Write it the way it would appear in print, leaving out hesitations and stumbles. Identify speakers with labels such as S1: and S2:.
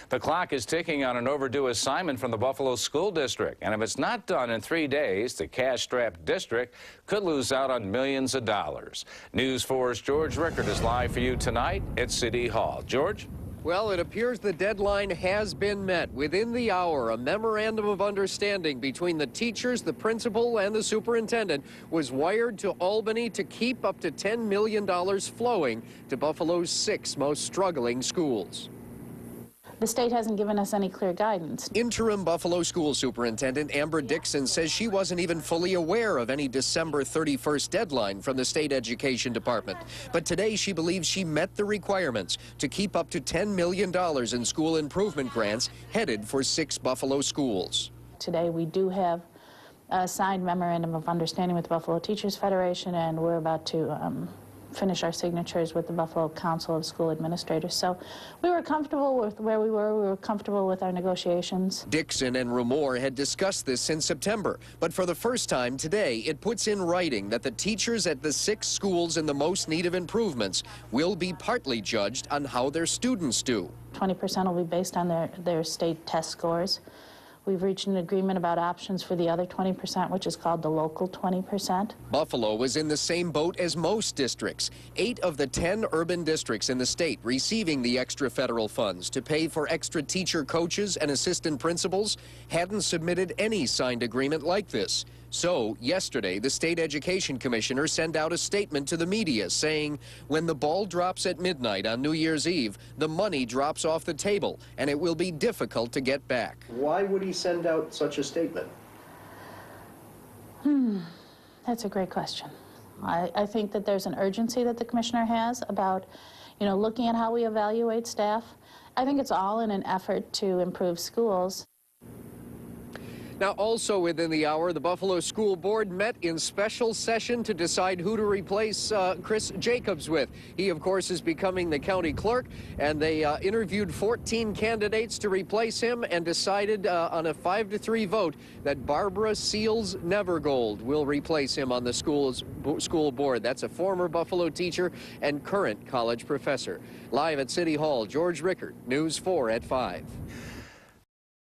S1: The clock is ticking on an overdue assignment from the Buffalo School District, and if it's not done in 3 days, the cash-strapped district could lose out on millions of dollars. News 4's George Rickard is live for you tonight at City Hall. George?
S2: Well, it appears the deadline has been met. Within the hour, a memorandum of understanding between the teachers, the principal, and the superintendent was wired to Albany to keep up to $10 million flowing to Buffalo's 6 most struggling schools.
S3: The state hasn't given us any clear guidance.
S2: Interim Buffalo School Superintendent Amber Dixon says she wasn't even fully aware of any December 31st deadline from the state education department. But today she believes she met the requirements to keep up to $10 million in school improvement grants headed for 6 Buffalo schools.
S3: Today we do have a signed memorandum of understanding with the Buffalo Teachers Federation, and we're about to finish our signatures with the Buffalo Council of School Administrators. So we were comfortable with where we were comfortable with our negotiations.
S2: Dixon and Rumore had discussed this in September, but for the first time today, it puts in writing that the teachers at the 6 schools in the most need of improvements will be partly judged on how their students do.
S3: 20% will be based on their state test scores. We've reached an agreement about options for the other 20%, which is called the local 20%.
S2: Buffalo was in the same boat as most districts. 8 of the 10 urban districts in the state receiving the extra federal funds to pay for extra teacher coaches and assistant principals hadn't submitted any signed agreement like this. So, yesterday, the state education commissioner sent out a statement to the media saying, when the ball drops at midnight on New Year's Eve, the money drops off the table, and it will be difficult to get back. Why would he send out such a statement?
S3: That's a great question. I think that there's an urgency that the commissioner has about, looking at how we evaluate staff. I think it's all in an effort to improve schools.
S2: Now, also within the hour, the Buffalo School Board met in special session to decide who to replace Chris Jacobs with. He, of course, is becoming the county clerk, and they interviewed 14 candidates to replace him and decided on a 5-3 vote that Barbara Seals Nevergold will replace him on the school board. That's a former Buffalo teacher and current college professor. Live at City Hall, George Rickard, News 4 at 5.